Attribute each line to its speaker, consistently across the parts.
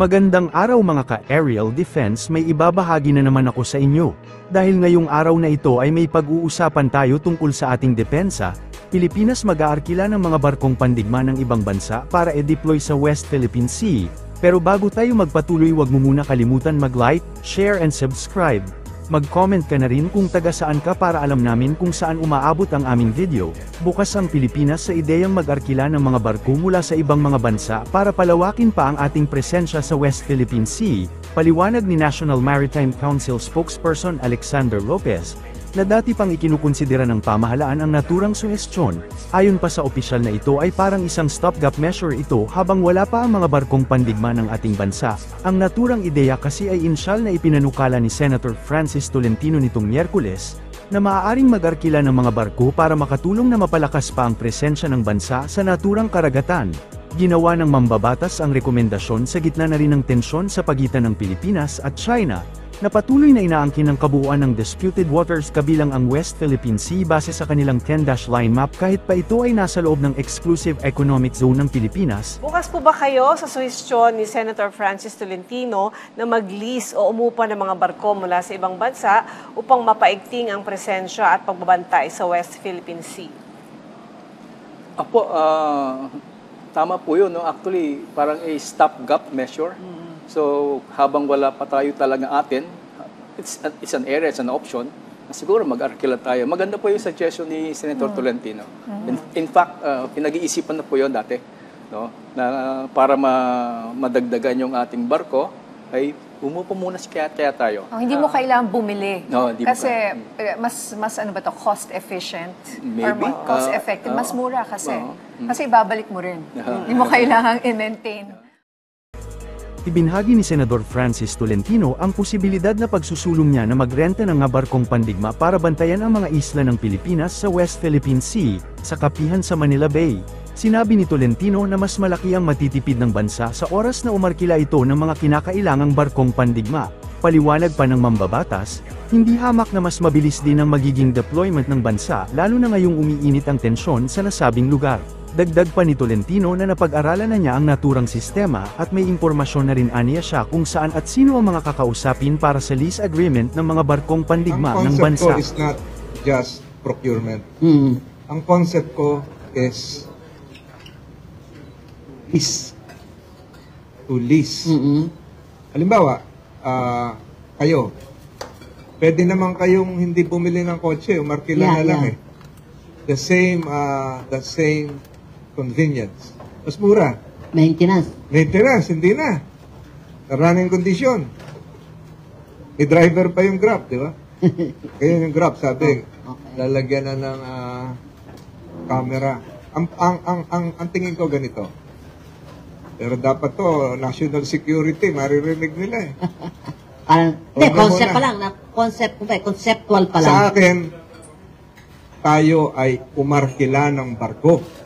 Speaker 1: Magandang araw mga ka-aerial defense, may ibabahagi na naman ako sa inyo. Dahil ngayong araw na ito ay may pag-uusapan tayo tungkol sa ating depensa, Pilipinas mag-aarkila ng mga barkong pandigma ng ibang bansa para i-deploy sa West Philippine Sea. Pero bago tayo magpatuloy, wag mo muna kalimutan mag-like, share and subscribe. Mag-comment ka na rin kung taga saan ka para alam namin kung saan umaabot ang aming video. Bukas ang Pilipinas sa ideyang mag-arkila ng mga barko mula sa ibang mga bansa para palawakin pa ang ating presensya sa West Philippine Sea, paliwanag ni National Maritime Council spokesperson Alexander Lopez, na dati pang ikinukonsidera ng pamahalaan ang naturang suhestyon. Ayon pa sa opisyal na ito ay parang isang stopgap measure ito habang wala pa ang mga barkong pandigma ng ating bansa. Ang naturang ideya kasi ay insyal na ipinanukala ni Senator Francis Tolentino nitong Miyerkules, na maaaring mag-arkila ng mga barko para makatulong na mapalakas pa ang presensya ng bansa sa naturang karagatan. Ginawa ng mambabatas ang rekomendasyon sa gitna na rin ng tensyon sa pagitan ng Pilipinas at China, na patuloy na inaangkin ang kabuuan ng disputed waters kabilang ang West Philippine Sea base sa kanilang 10-line map kahit pa ito ay nasa loob ng exclusive economic zone ng Pilipinas.
Speaker 2: Bukas po ba kayo sa suhestyon ni Senator Francis Tolentino na mag-lease o umupa ng mga barko mula sa ibang bansa upang mapaigting ang presensya at pagbabantay sa West Philippine Sea?
Speaker 3: Apo, tama po yun. No? Actually, parang a stopgap measure. So, habang wala pa tayo talaga atin, it's an area, it's an option, siguro mag-arkila tayo. Maganda po yung suggestion ni Senator Tolentino. In fact, pinag-iisipan na po yun dati, no? Na para madagdagan yung ating barko, ay umupo muna kaya tayo.
Speaker 4: Hindi mo kailangan bumili.
Speaker 3: No,
Speaker 4: kasi mas ano ba to, cost efficient?
Speaker 3: Maybe.
Speaker 4: Or cost effective. Mas mura kasi. Kasi ibabalik mo rin. Hindi mo kailangan i-maintain.
Speaker 1: Ibinahagi ni Senador Francis Tolentino ang posibilidad na pagsusulong niya na magrenta ng mga barkong pandigma para bantayan ang mga isla ng Pilipinas sa West Philippine Sea, sa kapihan sa Manila Bay. Sinabi ni Tolentino na mas malaki ang matitipid ng bansa sa oras na umarkila ito ng mga kinakailangang barkong pandigma. Paliwanag pa ng mambabatas, hindi hamak na mas mabilis din ang magiging deployment ng bansa lalo na ngayong umiinit ang tensyon sa nasabing lugar. Dagdag pa ni Tolentino na napag-aralan na niya ang naturang sistema at may impormasyon na rin aniya siya kung saan at sino ang mga kakausapin para sa lease agreement ng mga barkong pandigma ng bansa.
Speaker 5: Ang concept ko is not just procurement. Ang concept ko is to lease. Halimbawa, kayo, pwede naman kayong hindi bumili ng kotse, umarkila na lang eh. The same convenience. Mas mura.
Speaker 6: Maintenance,
Speaker 5: hindi na. Running condition. May driver pa yung Grab, di ba? Kaya yung Grab, sabi, lalagyan na ng camera. Ang tingin ko ganito. Pero dapat to, national security, maririnig nila eh.
Speaker 6: concept pa lang. Conceptual pa lang.
Speaker 5: Sa akin, tayo ay umarkila ng barko.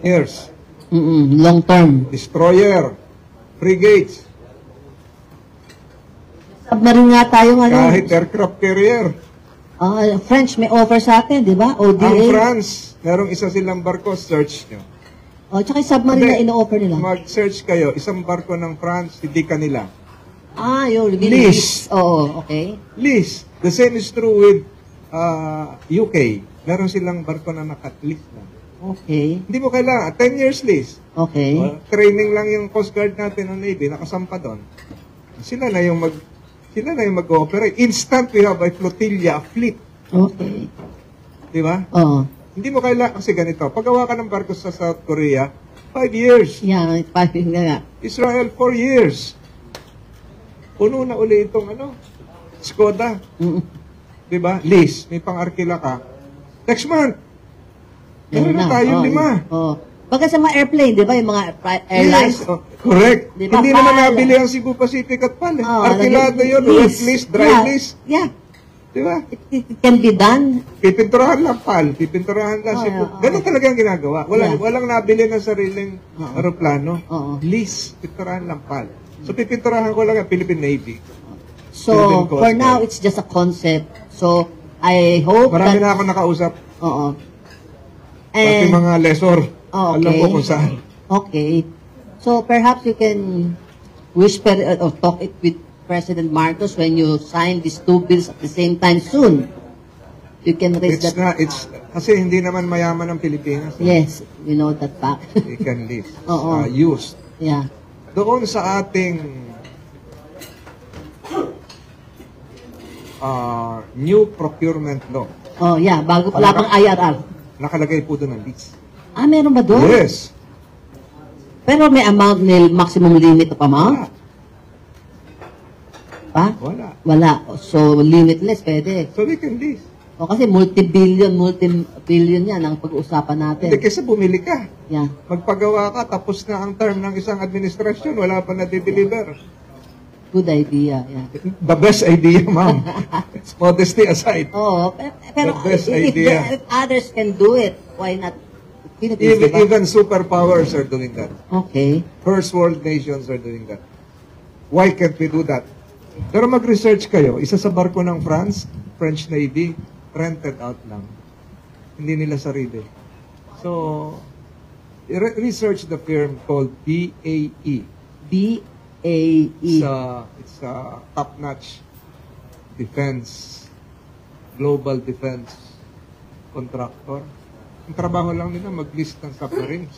Speaker 5: Years.
Speaker 6: Long term.
Speaker 5: Destroyer. Frigates.
Speaker 6: Submarine nga tayo ngayon.
Speaker 5: Kahit aircraft carrier.
Speaker 6: French may offer sa atin, di ba? ODA.
Speaker 5: Ang France, merong isa silang barko, search nyo.
Speaker 6: Tsaka submarine na ino-offer nila.
Speaker 5: Mag-search kayo, isang barko ng France, hindi kanila.
Speaker 6: Yun.
Speaker 5: Lease.
Speaker 6: Oo, okay.
Speaker 5: Lease. The same is true with UK. Meron silang barko na naka-lease na.
Speaker 6: Okay.
Speaker 5: Hindi mo kailangan. 10 years lease.
Speaker 6: Okay.
Speaker 5: Training lang yung Coast Guard natin ng Navy, nakasampa doon. Sila na yung mag-ooperate. Instant, we have a flotilla, a fleet.
Speaker 6: Okay.
Speaker 5: Di ba?
Speaker 6: Oo.
Speaker 5: Hindi mo kailangan, kasi ganito, paggawa ka ng barko sa South Korea, 5 years.
Speaker 6: Yeah, 5 years nga.
Speaker 5: Israel, 4 years. Puno na uli itong Skoda. Di ba? Lease, may pang-arkila ka. Next month, meron na tayo 5.
Speaker 6: Baga sa mga airplane, di ba? Yung mga airlines.
Speaker 5: Yes, correct.
Speaker 6: Diba,
Speaker 5: Hindi naman nabili ang Cebu Pacific at PAL. Arkilado yun, wet lease, dry lease.
Speaker 6: Yeah.
Speaker 5: Di ba?
Speaker 6: It can be done.
Speaker 5: Pipinturahan lang PAL, pipinturahan lang Cebu. Ganun talaga ang ginagawa. Walang nabili ng sariling aeroplano. Lease, pinturahan lang PAL. So pipinturahan ko lang ang Philippine Navy.
Speaker 6: So, for now, it's just a concept. So, I hope
Speaker 5: Marami na ako nakausap.
Speaker 6: Oo.
Speaker 5: Pati mga lesor.
Speaker 6: Okay.
Speaker 5: Alam ko kung saan.
Speaker 6: Okay. So perhaps you can whisper or talk it with President Marcos when you sign these two bills at the same time soon. You can raise
Speaker 5: It's
Speaker 6: that.
Speaker 5: not, it's, kasi hindi naman mayaman ang Pilipinas.
Speaker 6: Yes, we know that fact.
Speaker 5: They can live.
Speaker 6: Oo.
Speaker 5: Used.
Speaker 6: Yeah.
Speaker 5: Doon sa ating new procurement law,
Speaker 6: Oh, yeah. Bago pala pang IRR.
Speaker 5: nakalagay po doon ang lease.
Speaker 6: Ah, meron ba doon?
Speaker 5: Yes.
Speaker 6: Pero may amount, may maximum limit of amount? Pa?
Speaker 5: Wala.
Speaker 6: Wala. So, limitless, pwede.
Speaker 5: So they can lease.
Speaker 6: O kasi multi-billion yan ang pag-uusapan natin.
Speaker 5: Hindi, kaysa bumili ka.
Speaker 6: Yeah.
Speaker 5: Magpagawa ka, tapos na ang term ng isang administrasyon, wala pa na-deliver.
Speaker 6: Good idea. Yeah.
Speaker 5: The best idea, ma'am. Modesty aside.
Speaker 6: Oo, pero
Speaker 5: The best
Speaker 6: if
Speaker 5: idea.
Speaker 6: if others can do it, why not? Philippines, diba?
Speaker 5: Even superpowers are doing that.
Speaker 6: Okay.
Speaker 5: First world nations are doing that. Why can't we do that? Pero mag-research kayo, isa sa barko ng French Navy, rented out lang. Hindi nila sarili. So, research the firm called BAE.
Speaker 6: BAE.
Speaker 5: It's a top-notch defense, global defense contractor. Ang trabaho lang nila mag-list ng submarines.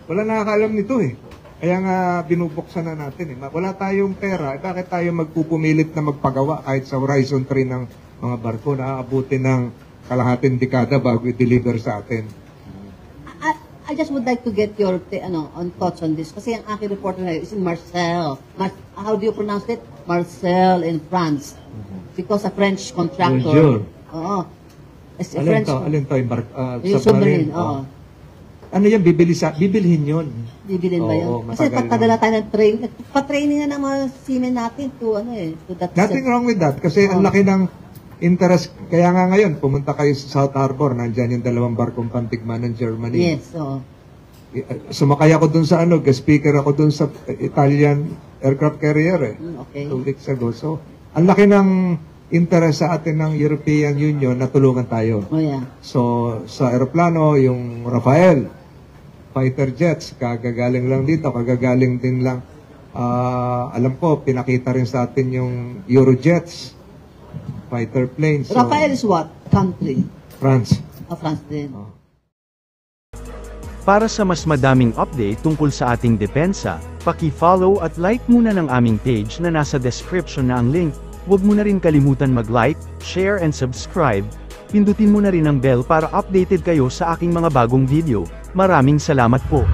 Speaker 5: Wala nakakaalam nito eh. Kaya nga binubuksan na natin eh. Wala tayong pera, bakit tayo magpupumilit na magpagawa kahit sa Horizon 3 ng mga barko na aabutin ng kalahating dekada bago i-deliver sa atin.
Speaker 6: I just would like to get your on thoughts on this. Kasi ang aking reporter na is in Marseille. How do you pronounce it? Marseille in France. Because a French contractor.
Speaker 5: Bonjour.
Speaker 6: Oo. It's a
Speaker 5: Alin
Speaker 6: French.
Speaker 5: to? Alin to?
Speaker 6: Yung submarine. Oo.
Speaker 5: Ano yan? Bibilhin yun.
Speaker 6: Bibilin ba yun?
Speaker 5: Oo,
Speaker 6: Kasi
Speaker 5: matagal
Speaker 6: patadala tayo ng train. Pa-training na ng mga seamen natin to that.
Speaker 5: Nothing wrong with that kasi ang laki ng interest. Kaya nga ngayon, pumunta kayo sa South Harbor, nandyan yung dalawang barkong pantigma ng Germany.
Speaker 6: Yes, oo.
Speaker 5: Sumakay ako dun sa guest speaker ako dun sa Italian aircraft carrier
Speaker 6: Okay.
Speaker 5: 2 weeks ago. So, ang laki ng interest sa atin ng European Union na tulungan tayo.
Speaker 6: Oh, yeah.
Speaker 5: So, sa aeroplano, yung Rafael, fighter jets, kagagaling lang dito, kagagaling din lang. Alam ko, pinakita rin sa atin yung Eurojets, fighter planes. So,
Speaker 6: Rafael is what? Country?
Speaker 5: France.
Speaker 6: France din.
Speaker 1: Para sa mas madaming update tungkol sa ating depensa, paki-follow at like muna ng aming page na nasa description na ang link. Huwag mo na rin kalimutan mag-like, share and subscribe. Pindutin mo na rin ang bell para updated kayo sa aking mga bagong video. Maraming salamat po.